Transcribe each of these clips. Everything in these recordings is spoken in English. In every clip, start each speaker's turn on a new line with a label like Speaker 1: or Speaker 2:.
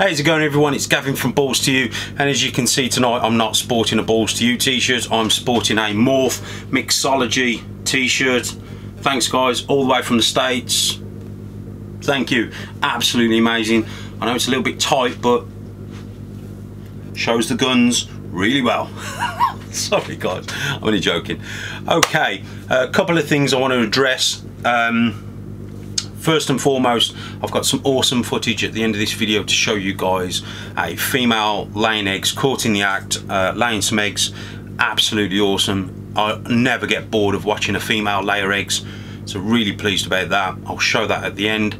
Speaker 1: How's it going, everyone? It's Gavin from Balls to You, and as you can see tonight, I'm not sporting a Balls to You t-shirt. I'm sporting a Morph Mixology t-shirt. Thanks guys, all the way from the States. Thank you, absolutely amazing. I know it's a little bit tight, but shows the guns really well. Sorry guys, I'm only joking. Okay, a couple of things I want to address. First and foremost, I've got some awesome footage at the end of this video to show you guys a female laying eggs, caught in the act, laying some eggs. Absolutely awesome. I never get bored of watching a female lay her eggs, so really pleased about that. I'll show that at the end.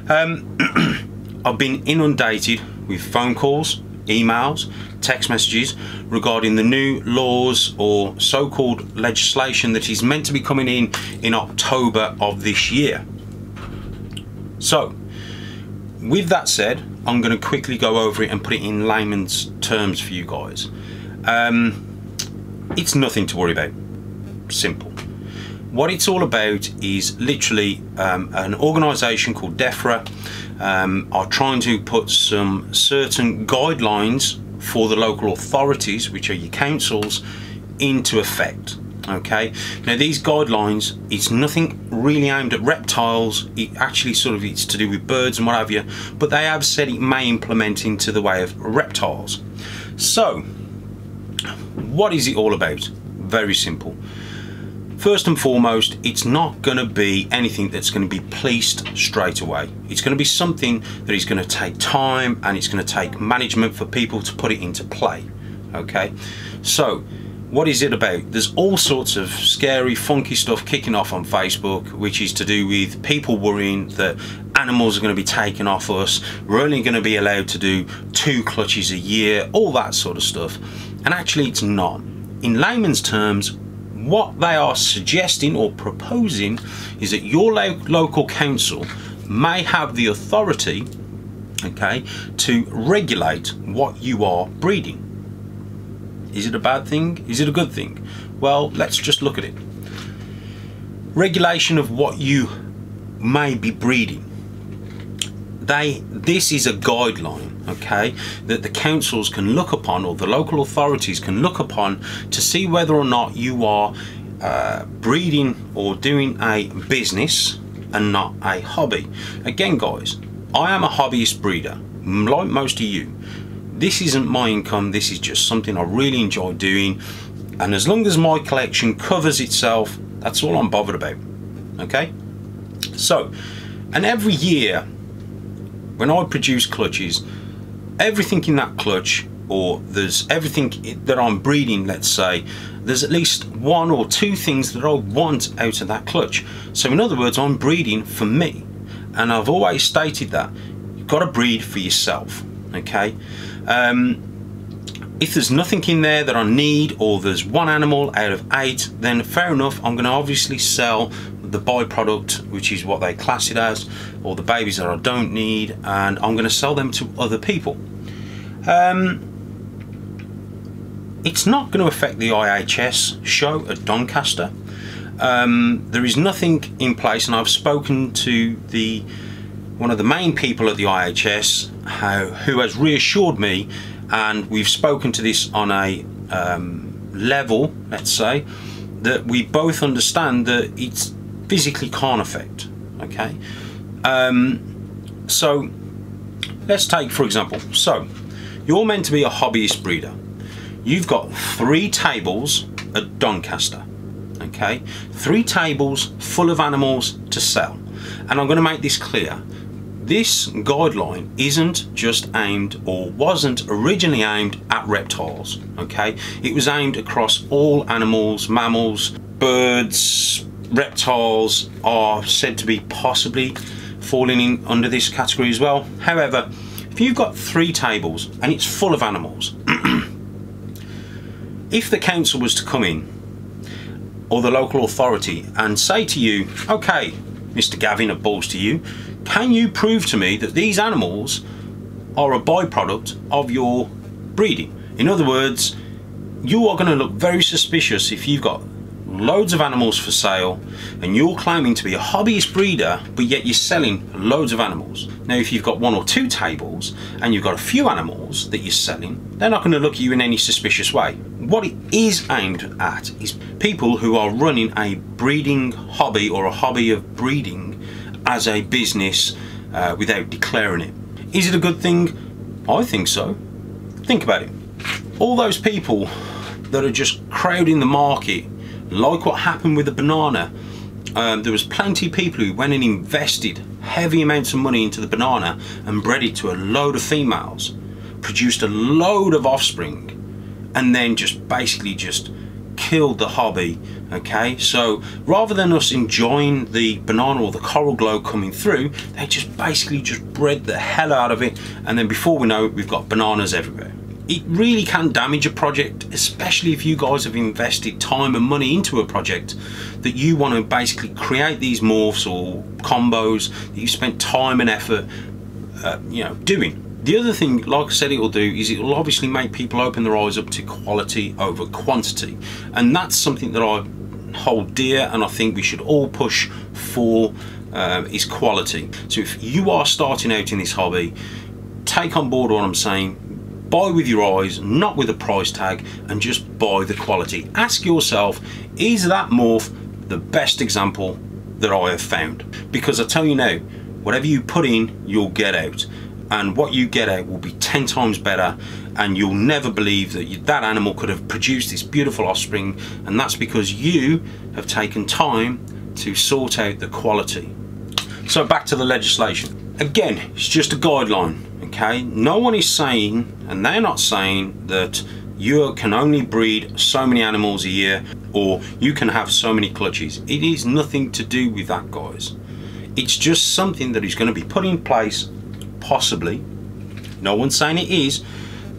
Speaker 1: I've been inundated with phone calls, emails, text messages regarding the new laws or so-called legislation that is meant to be coming in October of this year. So, with that said, I'm going to quickly go over it and put it in layman's terms for you guys. It's nothing to worry about. Simple. What it's all about is literally an organisation called DEFRA are trying to put some certain guidelines for the local authorities, which are your councils, into effect. Okay, now these guidelines, it's nothing really aimed at reptiles. It actually sort of, it's to do with birds and what have you, but they have said it may implement into the way of reptiles. So what is it all about? Very simple. First and foremost, it's not going to be anything that's going to be policed straight away. It's going to be something that is going to take time, and it's going to take management for people to put it into play. Okay, so what is it about? There's all sorts of scary, funky stuff kicking off on Facebook, which is to do with people worrying that animals are going to be taken off us. We're only going to be allowed to do 2 clutches a year, all that sort of stuff. And actually it's not. In layman's terms, what they are suggesting or proposing is that your local council may have the authority, okay, to regulate what you are breeding. Is it a bad thing? Is it a good thing? Well, let's just look at it. Regulation of what you may be breeding. This is a guideline, okay, that the councils can look upon, or the local authorities can look upon, to see whether or not you are breeding or doing a business and not a hobby. Again guys, I am a hobbyist breeder, like most of you. This isn't my income, this is just something I really enjoy doing, and as long as my collection covers itself, that's all I'm bothered about. Okay, so, and every year when I produce clutches, everything in that clutch, or there's everything that I'm breeding, let's say, there's at least 1 or 2 things that I want out of that clutch. So in other words, I'm breeding for me, and I've always stated that you've got to breed for yourself. Okay, if there's nothing in there that I need, or there's 1 animal out of 8, then fair enough, I'm going to obviously sell the byproduct, which is what they class it as, or the babies that I don't need, and I'm going to sell them to other people. It's not going to affect the IHS show at Doncaster. There is nothing in place, and I've spoken to one of the main people at the IHS who has reassured me, and we've spoken to this on a level, let's say, that we both understand that it's physically can't affect. Okay, so let's take for example, so you're meant to be a hobbyist breeder. You've got 3 tables at Doncaster, okay, 3 tables full of animals to sell. And I'm going to make this clear, this guideline isn't just aimed, or wasn't originally aimed at reptiles, okay? It was aimed across all animals, mammals, birds, reptiles are said to be possibly falling in under this category as well. However, if you've got 3 tables and it's full of animals, if the council was to come in, or the local authority, and say to you, okay, Mr. Gavin at Balls to You, can you prove to me that these animals are a byproduct of your breeding? In other words, you are going to look very suspicious if you've got loads of animals for sale, and you're claiming to be a hobbyist breeder, but yet you're selling loads of animals. Now, if you've got 1 or 2 tables and you've got a few animals that you're selling, they're not going to look at you in any suspicious way. What it is aimed at is people who are running a breeding hobby or a hobby of breeding as a business without declaring it. Is it a good thing? I think so. Think about it. All those people that are just crowding the market, like what happened with the banana. There was plenty of people who went and invested heavy amounts of money into the banana and bred it to a load of females, produced a load of offspring, and then just basically just killed the hobby. Okay, so rather than us enjoying the banana or the coral glow coming through, they just basically just bred the hell out of it, and then before we know it, we've got bananas everywhere. It really can damage a project, especially if you guys have invested time and money into a project that you want to basically create these morphs or combos that you spent time and effort doing. The other thing, like I said, it will do is it will obviously make people open their eyes up to quality over quantity, and that's something that I hold dear and I think we should all push for, is quality. So if you are starting out in this hobby, take on board what I'm saying. Buy with your eyes, not with a price tag, and just buy the quality. Ask yourself, is that morph the best example that I have found? Because I tell you now, whatever you put in, you'll get out. And what you get out will be 10 times better, and you'll never believe that that animal could have produced this beautiful offspring, and that's because you have taken time to sort out the quality. So back to the legislation. Again, it's just a guideline. Okay, no one is saying, and they're not saying, that you can only breed so many animals a year or you can have so many clutches. It is nothing to do with that, guys. It's just something that is going to be put in place, possibly, no one's saying it is,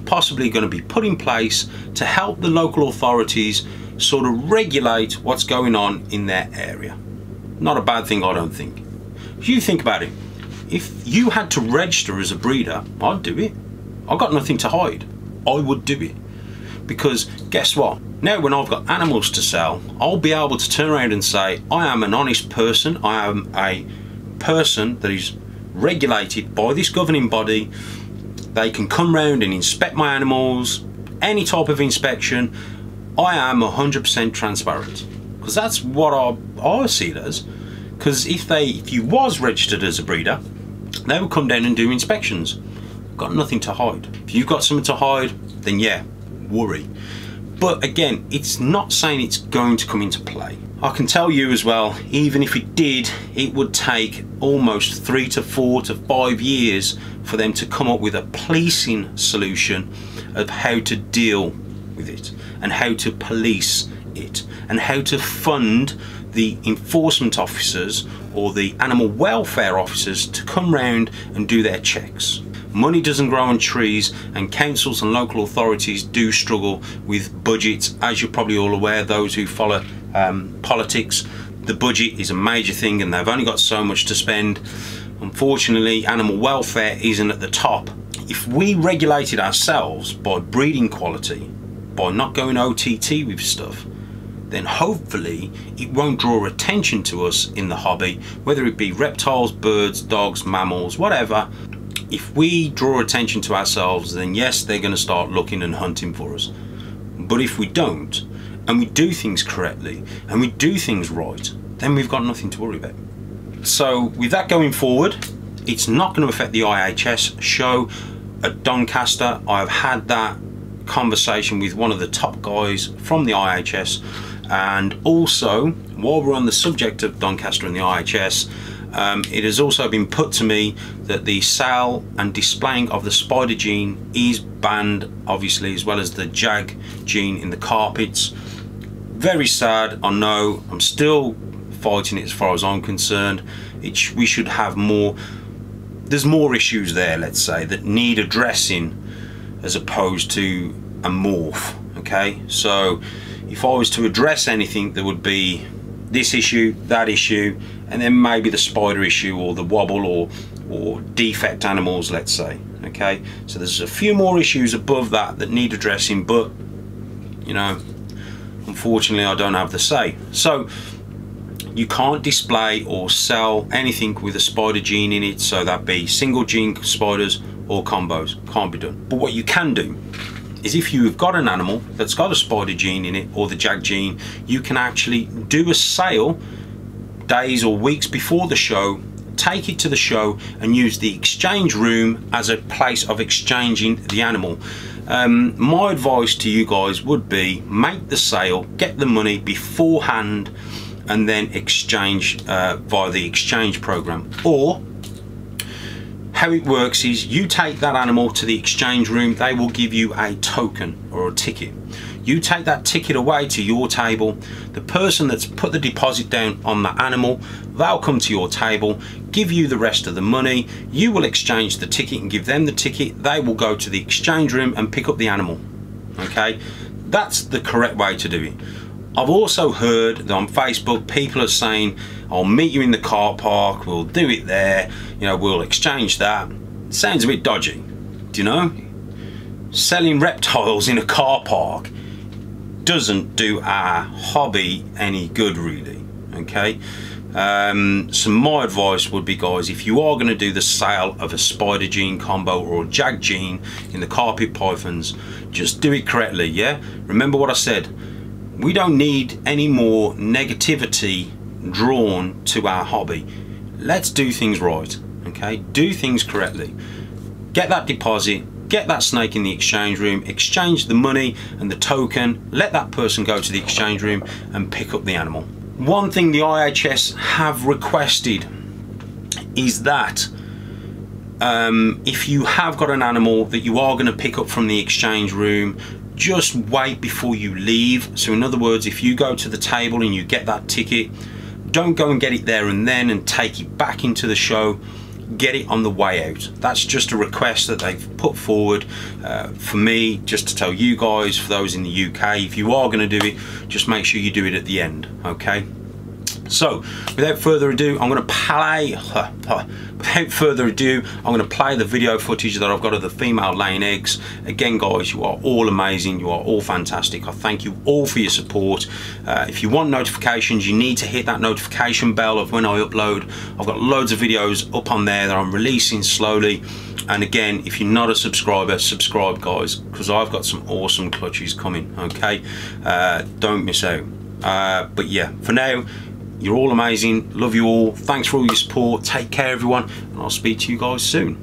Speaker 1: possibly going to be put in place to help the local authorities sort of regulate what's going on in their area. Not a bad thing, I don't think. If you think about it, if you had to register as a breeder, I'd do it. I've got nothing to hide. I would do it. Because guess what? Now when I've got animals to sell, I'll be able to turn around and say, I am an honest person. I am a person that is regulated by this governing body. They can come round and inspect my animals, any type of inspection. I am 100% transparent. Because that's what I see it as. Because if you was registered as a breeder, they would come down and do inspections. Got nothing to hide. If you've got something to hide, then yeah, worry. But again, it's not saying it's going to come into play. I can tell you as well, even if it did, it would take almost 3 to 4 to 5 years for them to come up with a policing solution of how to deal with it and how to police it and how to fund the enforcement officers or the animal welfare officers to come round and do their checks. Money doesn't grow on trees, and councils and local authorities do struggle with budgets. As you're probably all aware, those who follow politics, the budget is a major thing and they've only got so much to spend. Unfortunately, animal welfare isn't at the top. If we regulated ourselves by breeding quality, by not going OTT with stuff, then hopefully it won't draw attention to us in the hobby, whether it be reptiles, birds, dogs, mammals, whatever. If we draw attention to ourselves, then yes, they're going to start looking and hunting for us. But if we don't, and we do things correctly, and we do things right, then we've got nothing to worry about. So with that going forward, it's not going to affect the IHS show at Doncaster. I've had that conversation with one of the top guys from the IHS, and also while we're on the subject of Doncaster and the IHS, it has also been put to me that the sale and displaying of the spider gene is banned, obviously, as well as the jag gene in the carpets. Very sad, I know. I'm still fighting it as far as I'm concerned. We should have more. There's more issues there, let's say, that need addressing as opposed to a morph. Okay, so if I was to address anything, there would be this issue, that issue, and then maybe the spider issue or the wobble or defect animals, let's say. Okay, so there's a few more issues above that that need addressing, but you know, unfortunately I don't have the say. So you can't display or sell anything with a spider gene in it, so that be single gene spiders or combos. Can't be done. But what you can do is, if you've got an animal that's got a spider gene in it or the JAG gene, you can actually do a sale days or weeks before the show, take it to the show and use the exchange room as a place of exchanging the animal. My advice to you guys would be, make the sale, get the money beforehand, and then exchange via the exchange program. Or how it works is, you take that animal to the exchange room, they will give you a token or a ticket. You take that ticket away to your table, the person that's put the deposit down on that animal, they'll come to your table, give you the rest of the money, you will exchange the ticket and give them the ticket, they will go to the exchange room and pick up the animal. Okay, that's the correct way to do it. I've also heard that on Facebook people are saying, I'll meet you in the car park, we'll do it there, you know, we'll exchange that. It sounds a bit dodgy, do you know? Selling reptiles in a car park doesn't do our hobby any good, really. Okay, so my advice would be, guys, if you are going to do the sale of a spider gene combo or a JAG gene in the carpet pythons, just do it correctly. Yeah, remember what I said, we don't need any more negativity drawn to our hobby. Let's do things right. Okay, do things correctly, get that deposit, get that snake in the exchange room, exchange the money and the token, let that person go to the exchange room and pick up the animal. One thing the IHS have requested is that if you have got an animal that you are going to pick up from the exchange room, just wait before you leave. So in other words, if you go to the table and you get that ticket, don't go and get it there and then and take it back into the show. Get it on the way out. That's just a request that they've put forward for me, just to tell you guys, for those in the UK, if you are going to do it, just make sure you do it at the end. Okay, so without further ado, I'm going to play the video footage that I've got of the female laying eggs. Again, guys, you are all amazing, you are all fantastic. I thank you all for your support. If you want notifications, you need to hit that notification bell of when I upload. I've got loads of videos up on there that I'm releasing slowly. And again, if you're not a subscriber, subscribe, guys, because I've got some awesome clutches coming. Okay, don't miss out. But yeah, for now, you're all amazing. Love you all. Thanks for all your support. Take care, everyone, and I'll speak to you guys soon.